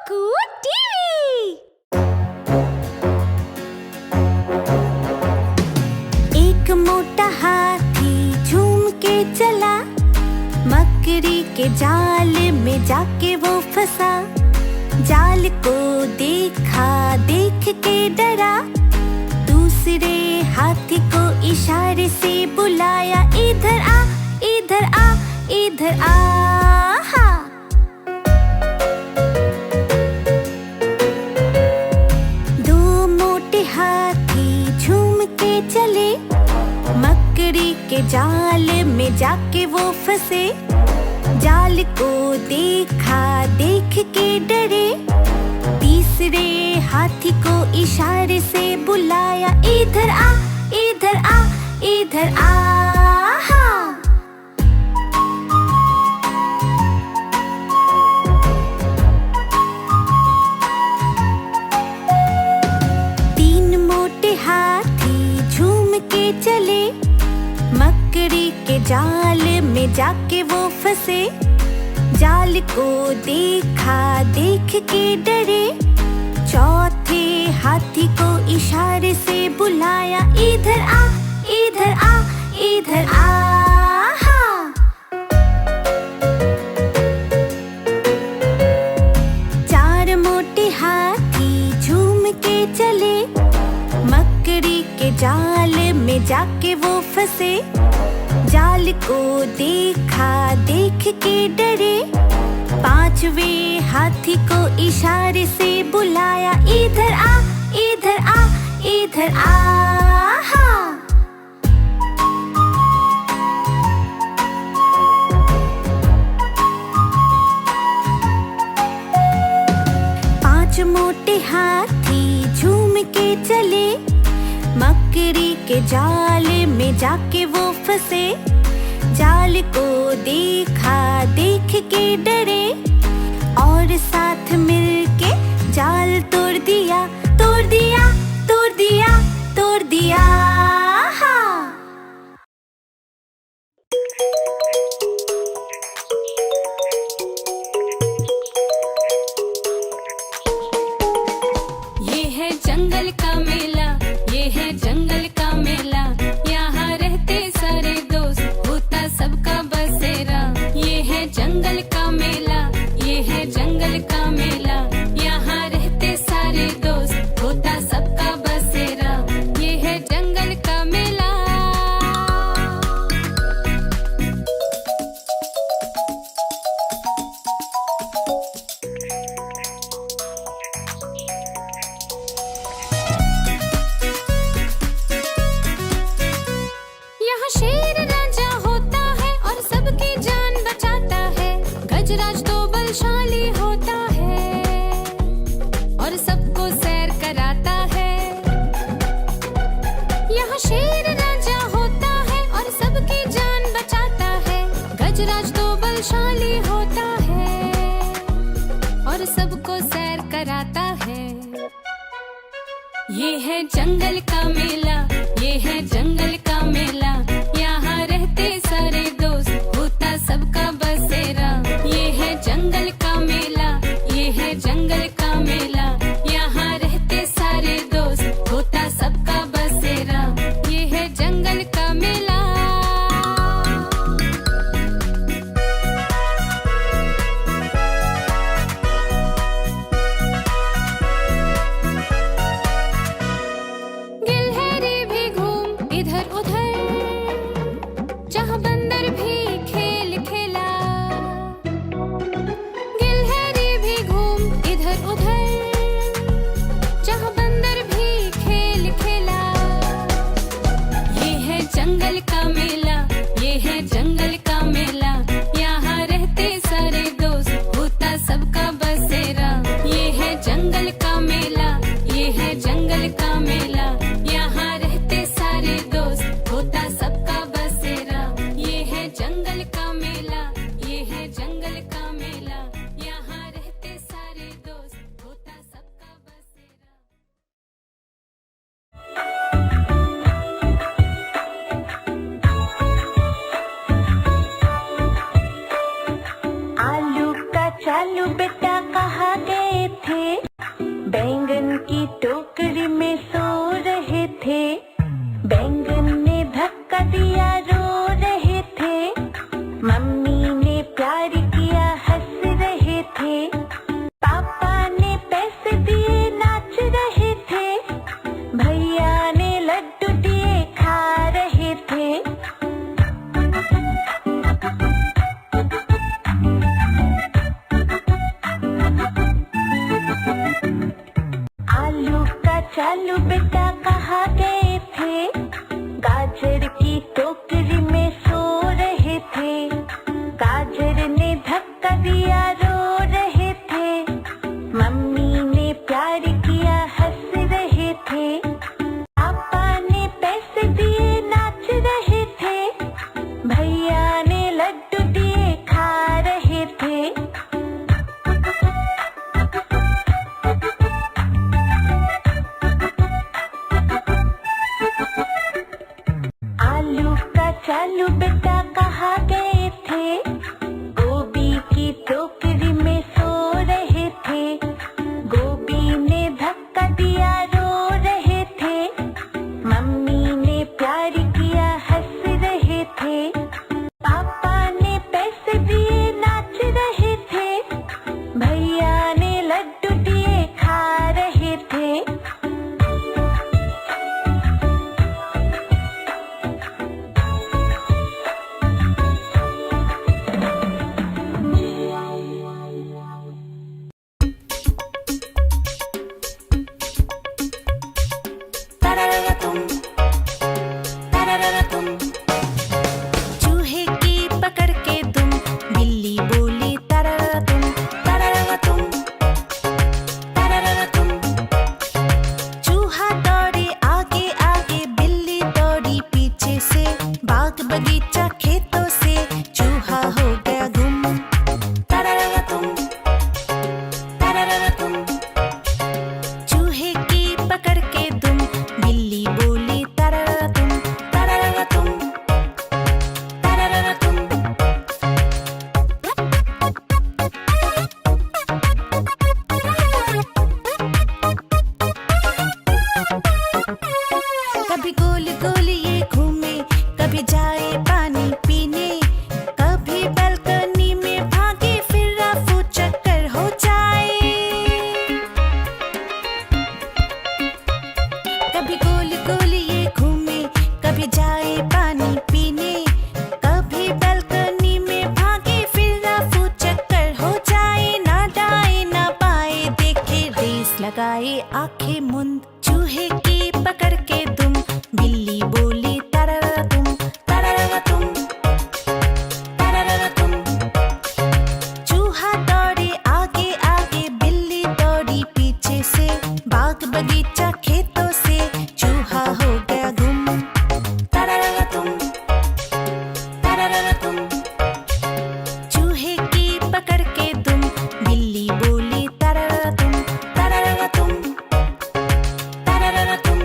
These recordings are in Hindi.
कुकू टीवी। एक मोटा हाथी झूम के चला, मकड़ी के जाल में जाके वो फंसा। जाल को देखा, देख के डरा, दूसरे हाथी को इशारे से बुलाया, इधर आ, इधर आ, इधर आ। दो मोटे हाथी झूम के चले, मकड़ी के जाल में जाके वो फंसे। जाल को देखा, देख के डरे, तीसरे हाथी को इशारे से बुलाया, इधर आ, इधर आ, इधर आ। तीन मोटे हाथी झूम के चले, मकड़ी के जाल में जाके वो फंसे। जाल को देखा, देख के डरे, चौथे हाथी को इशारे से बुलाया, इधर आ, इधर आ, इधर आ। चार मोटे हाथी झूम के चले, मकड़ी के जाल में जाके वो फंसे। जाल को देखा, देख के डरे, पांचवें हाथी को इशारे से बुलाया, इधर आ, इधर आ, इधर आ। पांच मोटे हाथी झूम के चले, मकड़ी के जाल में जाके वो फंसे। जाल को देखा, देख के डरे, और साथ मिलके जाल तोड़ दिया, तोड़ दिया, तोड़ दिया, तोड़ दिया। ये है जंगल का मेला, ये है जंगल का मेला, यहाँ रहते सारे दोस्त, होता सबका बसेरा। ये है जंगल का मेला, ये है जंगल का मेला, यहाँ रहते सारे दोस्त, होता सबका बसेरा। ये है जंगल का मेला। यहाँ शेर राजा होता है और सबकी जान बचाता है। गजराज तो बलशाली होता है और सबको सैर कराता है। यहाँ शेर राजा होता है और सबकी जान बचाता है। गजराज तो बलशाली होता है और सबको सैर कराता है। ये है जंगल का मेला, ये है जंगल का मेला, यहाँ रहते सारे दोस्त, होता सबका बसेरा। ये है जंगल का मेला, ये है जंगल का मेला, यहाँ रहते सारे दोस्त, होता सबका बसेरा। ये है जंगल का मेला। गिलहरी भी घूम इधर उधर, जहाँ बंदर भी खेल खेला। गिलहरी भी घूम इधर उधर, जहाँ बंदर भी खेल खेला। ये है जंगल का मेला, ये है जंगल का मेला, यहाँ रहते सारे दोस्त, होता सबका बसेरा। ये है जंगल का मेला, ये है जंगल का मेला, यहाँ रहते सारे दोस्त, होता सबका बसेरा। ये है जंगल का मेला, ये है जंगल का मेला, यहाँ रहते सारे दोस्त, होता सबका बसेरा। आलू का चालू बेटा कहाँ गए थे? चालू बेटा कहाँ गए थे? गाजर की टोकरी में सो रहे थे। गाजर ने धक्का दिया, रो रहे थे। मम्मी ने प्यार किया, हंस रहे थे। पापा ने पैसे दिए, नाच रहे थे। भैया ने लड्डू दिए, खा रहे थे। आलू का चालू बेटा कहाँ गए थे? गोभी की टोकरी में सो रहे थे। गोभी ने धक्का दिया, रो रहे थे। मम्मी ने प्यार किया, हंस रहे थे। पापा ने पैसे दिए, नाच रहे थे। भैया ने लड्डू दिए, खा रहे थे। चूहे की पकड़ के तुम, बिल्ली बोली तरररतुम, तरररतुम, तरररतुम। चूहा दौड़े आगे आगे, बिल्ली दौड़ी पीछे से। बाग बगीचा खेतों से, चूहा हो गया गुम। तरररतुम, तरररतुम। चूहे की पकड़ के तुम, बिल्ली बोली तरररतुम, तरररतुम, तरररतुम। कभी गोल गोल ये घूमे, कभी जाए पानी पीने। कभी बालकनी में भागे, फिर रफू चक्कर हो जाए। कभी गोल गोल ये घूमे, कभी जाए पानी पीने। कभी बालकनी में भागे, फिर रफू चक्कर हो जाए। ना दाएं ना बाएं देखे, रेस लगाए आंखें मुंद। चूहे की पकड़ के तुम, बिल्ली बोली तरररतुम, तरररतुम, तरररतुम। चूहा दौड़े आगे आगे, बिल्ली दौड़ी पीछे से। बाग बगीचा खेतों से, चूहा हो गया गुम। तरररतुम, तरररतुम। चूहे की पकड़ के तुम, बिल्ली बोली तरररतुम, तरररतुम, तरररतुम।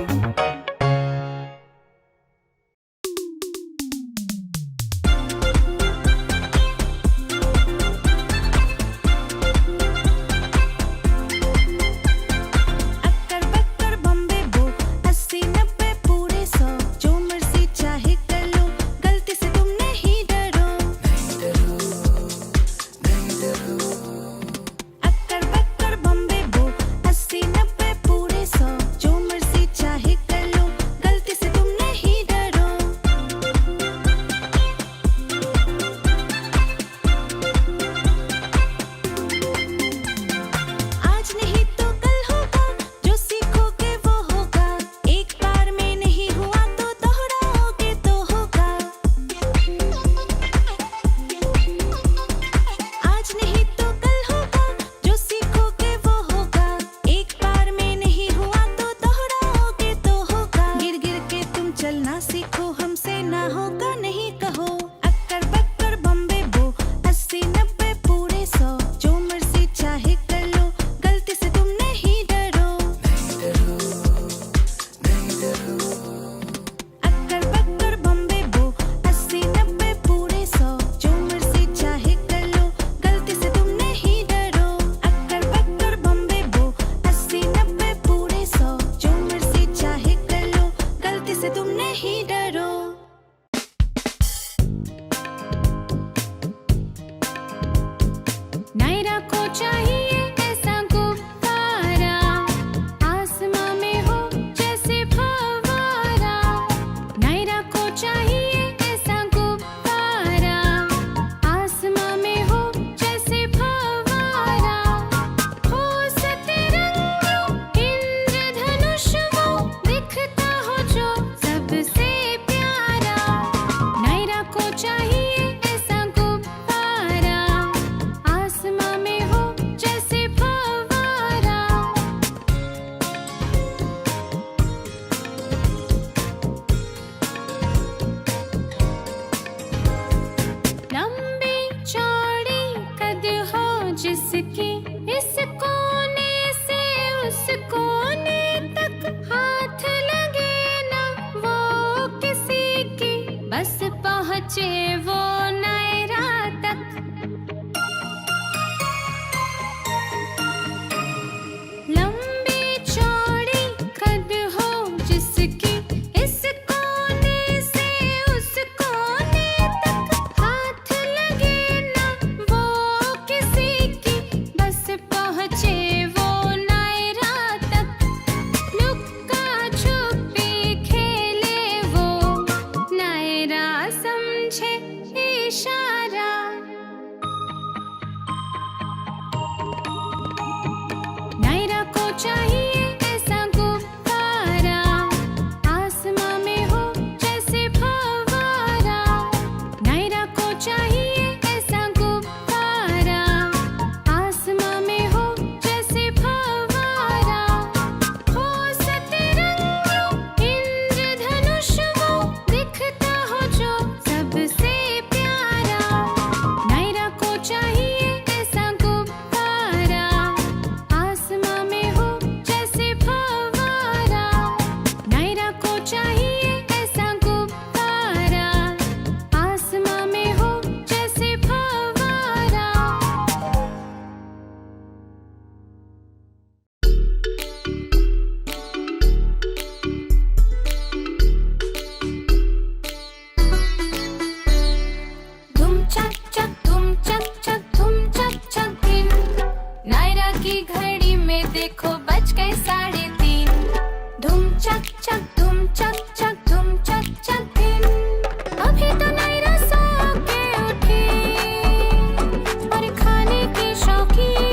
चाहिए ऐसा गुब्बारा, आसमां में हो जैसे फव्वारा। नायरा को चाहिए ऐसा गुब्बारा, आसमां में हो जैसे फव्वारा। हो सतरंगियों इंद्रधनुष वो दिखता हो जो सबसे प्यारा। नायरा को चाहिए ऐसा गुब्बारा, आसमां में हो जैसे फव्वारा। नायरा को चाहिए ऐसा गुब्बारा, आसमां में हो जैसे फव्वारा। धुम चक चक धुम चक चक धुम चक चक दिन। नायरा की घड़ी में देखो बज गए 3:30। धुम चक चक धुम चक चक धुम चक चक दिन। अभी तो नायरा सो के उठी और खाने की शौकीन।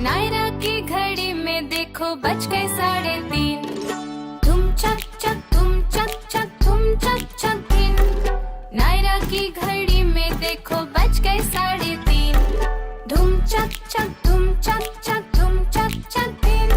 नायरा की घड़ी में देखो बज गए 3:30। धुम चक चक धुम चक चक धुम चक चक दिन। नायरा की घड़ी में देखो बज गए 3:30। धुम चक चक धुम चक चक धुम चक चक दिन।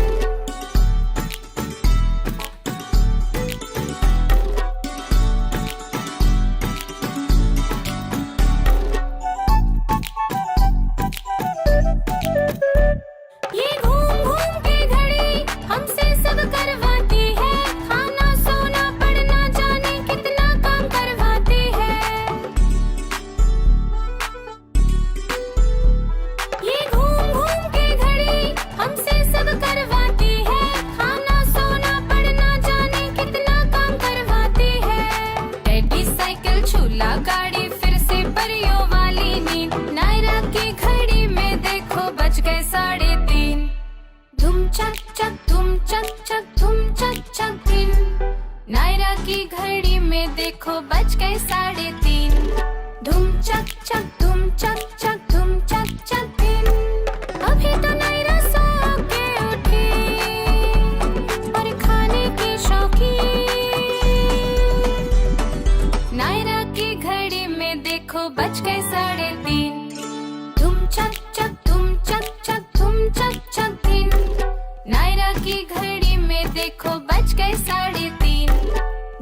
ये घूम घूम के घड़ी हमसे सब करवाती है, खाना सोना पढ़ना जाने कितना काम करवाती है। ये घूम घूम के घड़ी हमसे सब करवाती है, खाना सोना पढ़ना जाने कितना काम करवाती है। टेडी साइकिल झूला गाड़ी फिर से परियों वाली नींद। नायरा की घड़ी में देखो बज गए 3:30। धुम चक चक धुम चक चक धुम चक चक दिन। नायरा की घड़ी में देखो बज गए 3:30। धुम चक चक धुम चक चक धुम चक चक दिन। अभी तो नायरा सो के उठी और खाने की शौकीन। नायरा की घड़ी में देखो बज गए 3:30। धुम चक चक धुम चक चक धुम चक चक दिन। नायरा की घड़ी में देखो बज गए 3:30।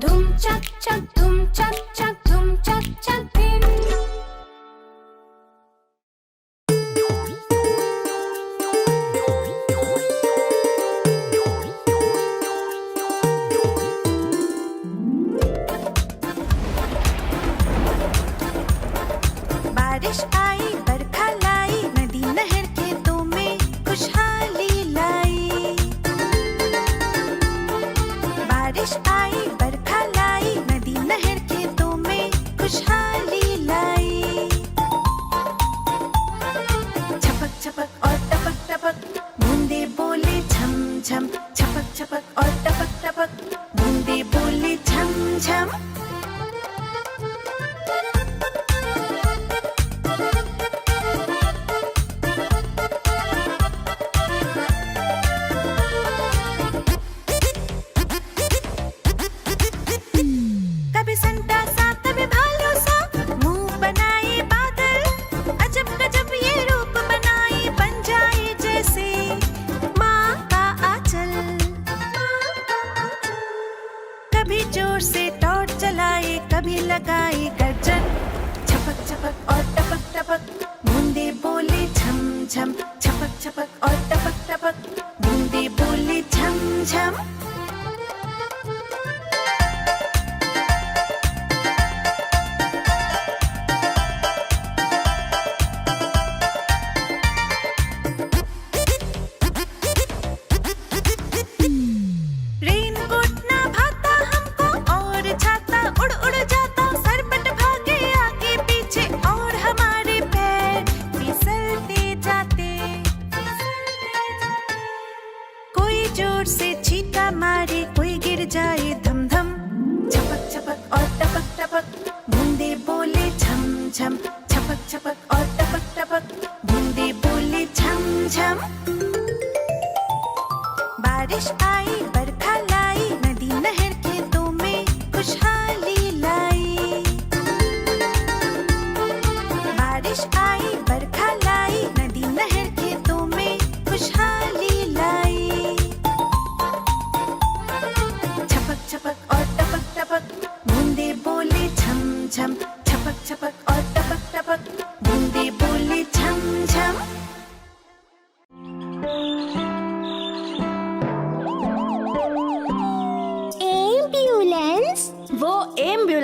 धुम चक चक धुम चक चक धुम चक चक दिन। बारिश आई बरखा लाई, नदी नहर खेतों में खुशहाली लाई। बारिश आई बरखा लाई, नदी नहर खेतों में खुशहाली लाई। छपक छपक और टपक टपक बूंदे बोले झम झम। छपक छपक और टपक टपक बूंदे बोले झम झम। कभी संता सा कभी भालू सा मुंह बनाए बादल। अजब गजब ये रूप बनाए बन जाए जैसे माँ का आंचल। कभी जोर से टॉर्च चलाए कभी लगाए गर्जन। छपक छपक और टपक टपक बूंदे बोले झम झम। छपक छपक और टपक टपक बूंदे बोले झम झम। रेनकोट ना भाता हमको और छाता उड़ उड़ जाता। सरपट भागे आगे पीछे और हमारे पैर फिसलते जाते। कोई जोर से छींटा मारे कोई गिर जाए धम धम। छपक छपक और टपक टपक बूंदे बोले झम झम। छपक छपक और टपक टपक बूंदे बोले झम झम।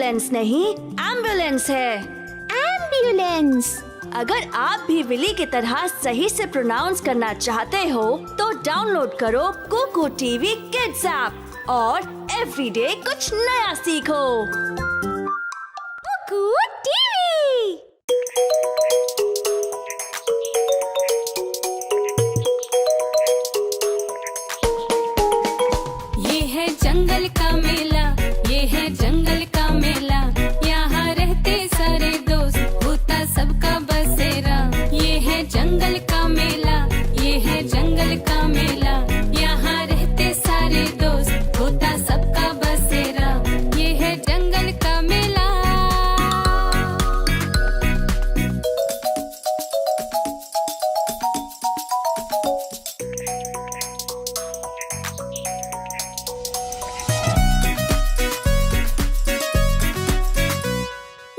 एम्बुलेंस नहीं, एम्बुलेंस है। एम्बुलेंस। अगर आप भी विली की तरह सही से प्रोनाउंस करना चाहते हो तो डाउनलोड करो कुकू टीवी किड्स ऐप और एवरीडे कुछ नया सीखो। कुकू टीवी। ये है जंगल का मेला, ये है जंगल का मेला, यहाँ रहते सारे दोस्त, होता सबका बसेरा। ये है जंगल का मेला, ये है जंगल का मेला, यहाँ रहते सारे दोस्त, होता सबका बसेरा। ये है जंगल का मेला।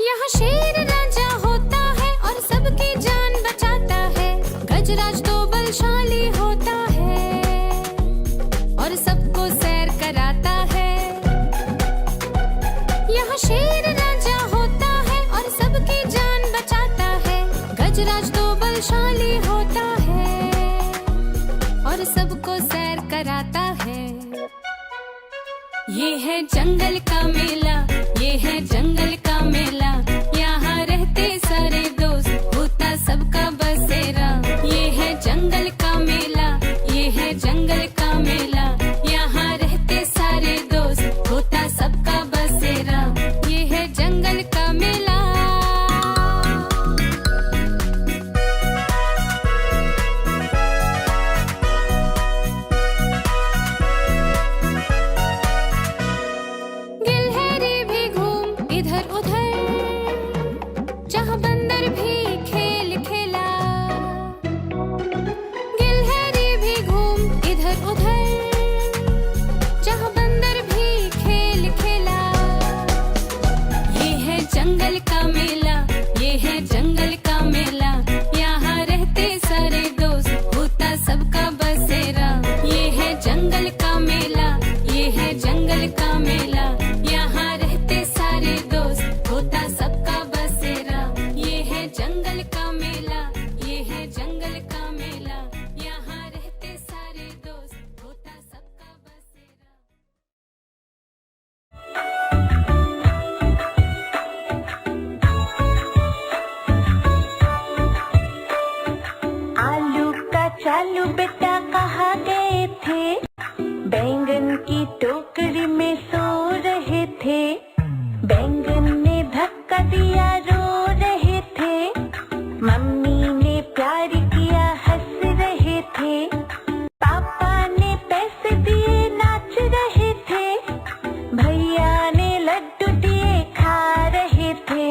यहाँ शेर राजा होता है और सबकी जान बचाता है। गजराज तो बलशाली होता है और सबको सैर कराता है। यहाँ शेर राजा होता है और सबकी जान बचाता है। गजराज तो बलशाली होता है और सबको सैर कराता है। ये है जंगल का मेला, ये है जंगल का मेला, यहाँ रहते सारे दोस्त, होता सबका बसेरा। ये है जंगल का मेला, ये है जंगल का मेला, यहाँ रहते सारे दोस्त, होता सबका बसेरा। ये है जंगल का मेला। गिलहरी भी घूम इधर उधर, जहाँ बंदर भी खेल खेला। गिलहरी भी घूम इधर उधर, जहाँ बंदर भी खेल खेला। ये है जंगल का मेला, ये है जंगल का मेला, यहाँ रहते सारे दोस्त, होता सबका बसेरा। ये है जंगल का मेला, ये है जंगल का मेला, यहाँ रहते सारे दोस्त, होता सबका बसेरा। ये है जंगल का मेला, ये है जंगल का मेला, यहाँ रहते सारे दोस्त, होता सबका बसेरा। आलू का चालू बेटा कहाँ गए थे? बैंगन की टोकरी में सो रहे थे। बैंगन ने धक्का दिया, रो रहे थे। मम्मी ने प्यार किया, हंस रहे थे। पापा ने पैसे दिए, नाच रहे थे। भैया ने लड्डू दिए, खा रहे थे।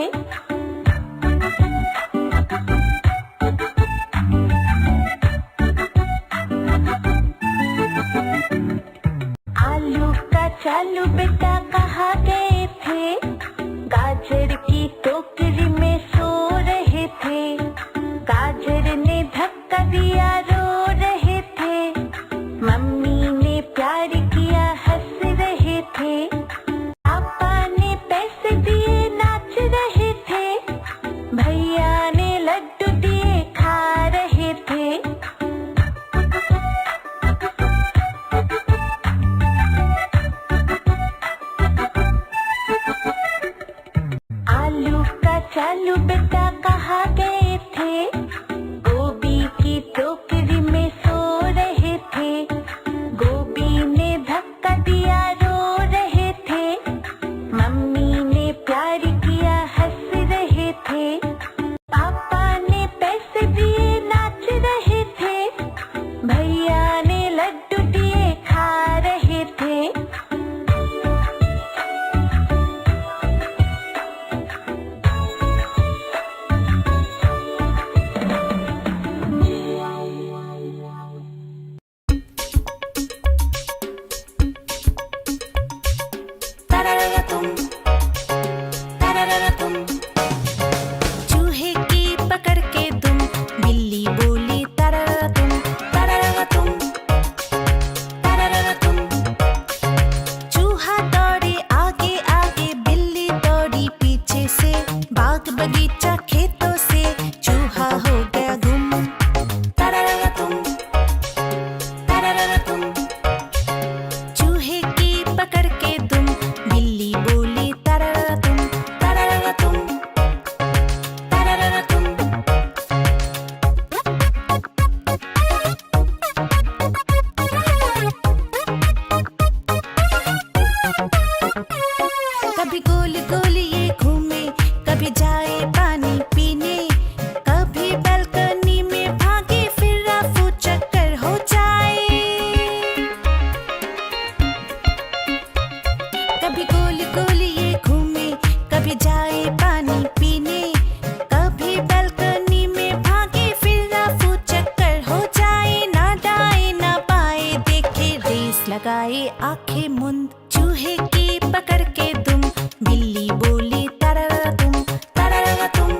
लगाए आंखें मुंद, चूहे की पकड़ के दुम, बिल्ली बोली तरररा तुम, तरररा तुम,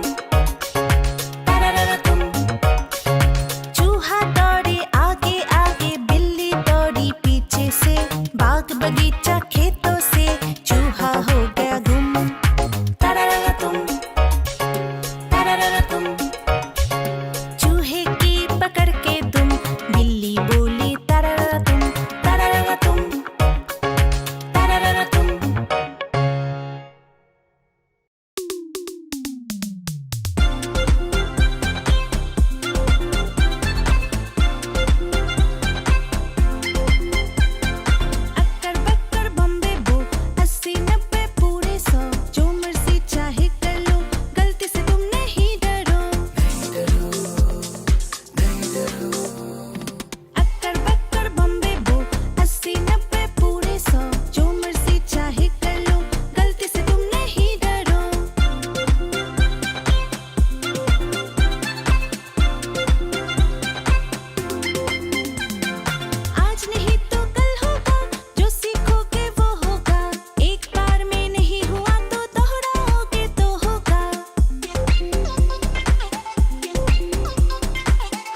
तरररा तुम। चूहा दौड़े आगे आगे, बिल्ली दौड़ी पीछे से, बाग बगीचा खेतों से, चूहा हो गया गुम, तरररा तुम, तरररा तुम। चूहे की पकड़ के दुम, बिल्ली बोली तरररा तुम, तरररा तुम, तरररा तुम। अक्कर बक्कर बम्बे बो, 80 90 पूरे 100, जो मर्जी चाहे कर लो, गलती से तुम नहीं डरो। अक्कर बक्कर बम्बे बो, 80 90 पूरे 100, जो मर्जी चाहे कर लो, गलती से तुम नहीं डरो। आज नहीं तो कल होगा, जो सीखोगे वो होगा, एक बार में नहीं हुआ तो दोहराओगे तो होगा।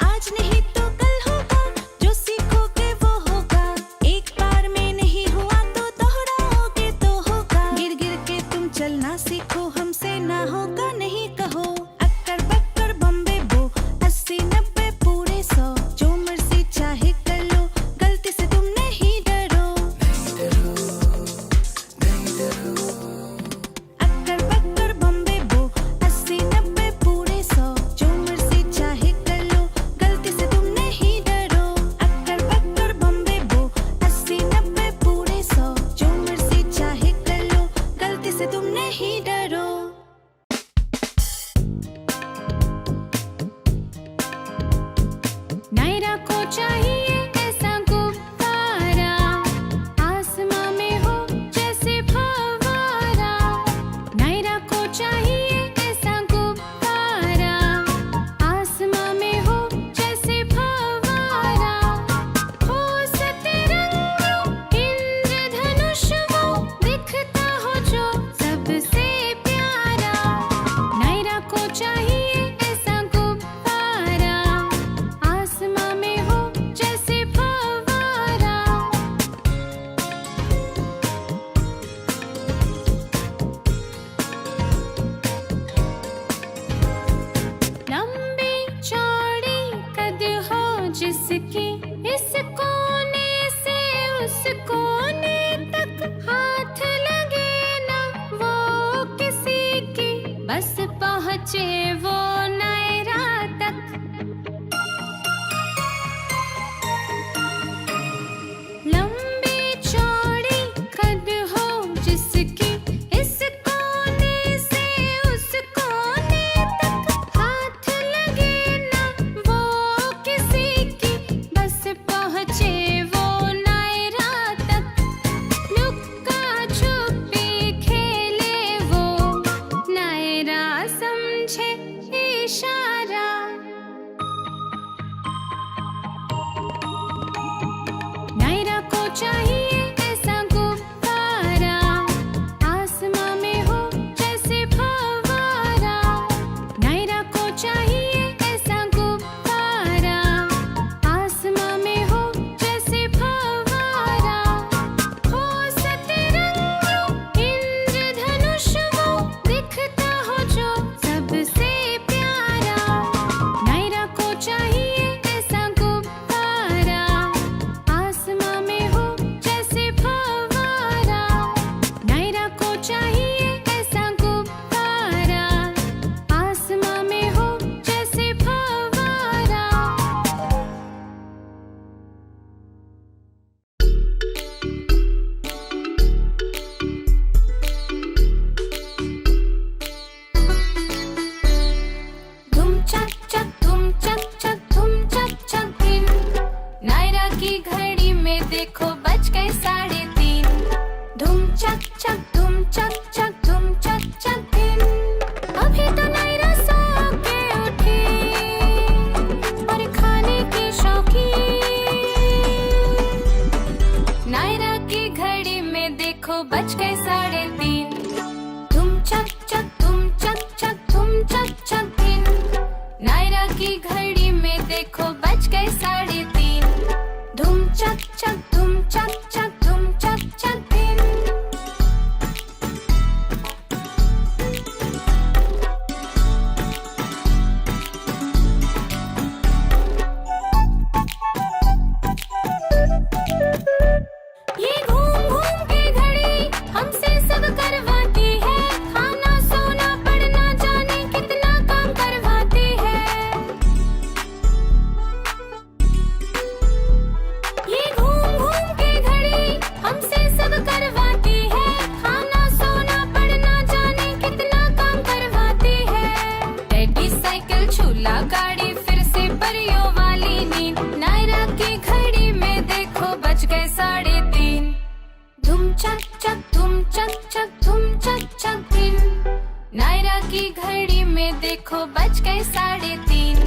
आज नहीं तो कल होगा, जो सीखोगे वो होगा, एक बार में नहीं हुआ तो दोहराओगे तो होगा। गिर गिर के तुम चलना सीखो, हमसे ना होगा नहीं कहो। अक्कर बक्कर बम्बे बो, 80 90 पूरे 100, जो मर्जी चाहे कर लो, गलती से तुम नहीं डरो। अक्कर बक्कर बम्बे बो, 80 90 पूरे 100, जो मर्जी चाहे कर लो, गलती से तुम नहीं डरो। अक्कर बक्कर बम्बे बो, 80 90 पूरे 100, जो मर्जी चाहे कर लो, गलती से तुम नहीं डरो। नायरा को चाहिए ऐसा गुब्बारा, आसमां में हो जैसे फव्वारा। नायरा को चाहिए ऐसा गुब्बारा, आसमां में हो जैसे फव्वारा। हो सतरंगी इंद्रधनुष वो, दिखता हो जो सबसे प्यारा। नायरा को चाहिए ऐसा गुब्बारा, आसमां में हो जैसे फव्वारा। लंबी चौड़ी कद हो जिसकी, इस कोने से उस कोने तक हाथ लगे ना वो किसी की, बस पहुँचे वो नायरा तक। लंबी चौड़ी कद हो जिसकी, इस कोने से उस कोने तक हाथ लगे ना वो किसी की, बस पहुँचे वो नायरा तक। लुक्का छुपी खेले वो, नायरा समझे इशारा। नायरा को चाहिए ऐसा गुब्बारा, आसमां में हो जैसे फव्वारा। नायरा को चाहिए ऐसा गुब्बारा, आसमां में हो जैसे फव्वारा। हो सतरंगी इंद्रधनुष वो, दिखता हो जो सबसे प्यारा। नायरा को चाहिए ऐसा गुब्बारा, आसमां में हो जैसे फव्वारा। नायरा को चाहिए ऐसा गुब्बारा, आसमां में हो जैसे फव्वारा। धुम चक चक, धुम चक चक, धुम चक चक दिन। नायरा की घड़ी में देखो बज गए 3:30। धुम चक चक, धुम चक चक, धुम चक चक दिन। अभी तो नायरा सो के उठी, और खाने की शौकीन। बज गए 3:30। धुम चक चक धुम चक चक धुम चक चक दिन। नायरा की घड़ी में देखो बज गए 3:30। धुम चक चक धुम चक चक धुम चक चक दिन। ये घूम घूम के घड़ी हमसे सब करवाती है। खाना सोना पढ़ना जाने कितना काम करवाती है। ये घूम घूम के घड़ी हमसे सब करवाती है। खाना सोना पढ़ना जाने कितना काम करवाती है। टेडी साइकिल झूला गाड़ी फिर से परियों वाली नींद। नायरा की घड़ी में देखो बज गए 3:30। धुम चक चक धुम चक चक धुम चक चक दिन। नायरा की घड़ी में देखो बज गए 3:30।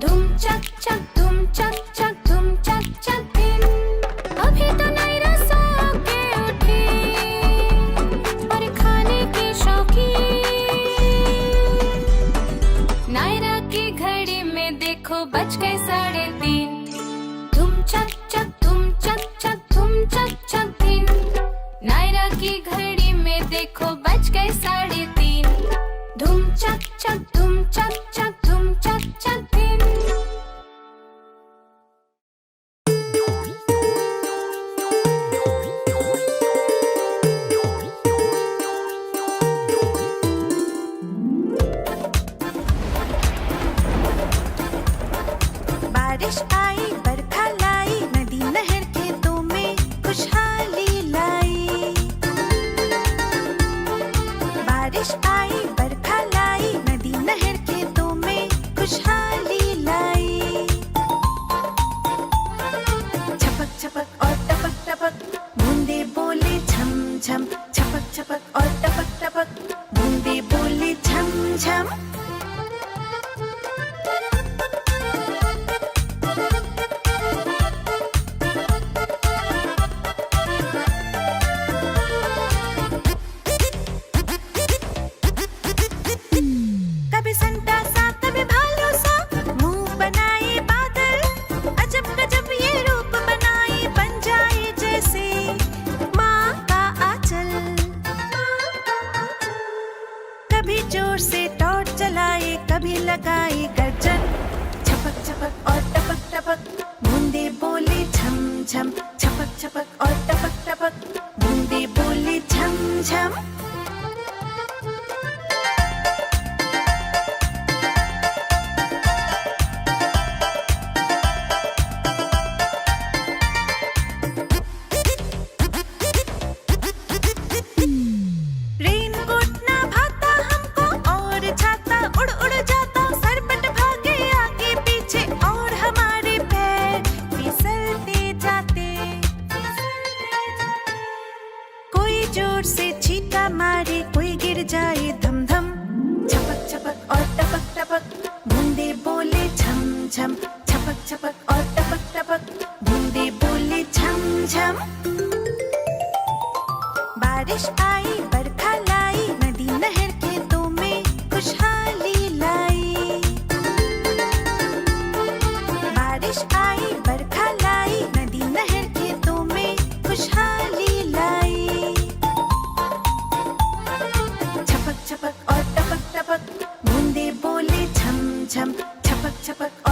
धुम चक चक धुम चक चक धुम चक चक दिन। अभी तो नायरा सो के उठी और खाने की शौकीन। नायरा की घड़ी में देखो बज गए 3:30। धुम चक चक धुम चक चक धुम चक चक दिन। नायरा की घड़ी में देखो बज गए 3:30। धुम चक चक धुम चक चक धुम चक चक दिन। बारिश आई बरखा लाई नदी नहर खेतों में खुशहाली लाई। बारिश आई बरखा लाई नदी नहर खेतों में खुशहाली लाई। छपक छपक और टपक टपक बूंदे बोले छम छम। छपक छपक और टपक टपक बूंदे बोले छम छम। कभी संता सा कभी भालू सा मुंह बनाए बादल। अजब गजब ये रूप बनाए बन जाए जैसे माँ का आंचल। कभी जोर से टॉर्च जलाए कभी लगाए गर्जन। छपक छपक और टपक टपक बूंदे बोले छम छम। छपक छपक और टपक टपक बूंदे बोले छम छम। रेनकोट ना भाता हमको और छाता उड़ उड़ जाता। सरबट भागे आगे पीछे और हमारे पैर फिसलते जाते। कोई जोर से छींटा मारे कोई गिर जाए धम धम। छपक छपक और टपक टपक बूंदे बोले छम छम। छपक छपक और टपक टपक बूंदे बोले छम छम। बारिश आई बरखा लाई नदी नहर खेतों में खुशहाली लाई। बारिश आई बरखा लाई नदी नहर खेतों में खुशहाली लाई। छपक छपक और टपक टपक बूंदे बोले छम छम। छपक छपक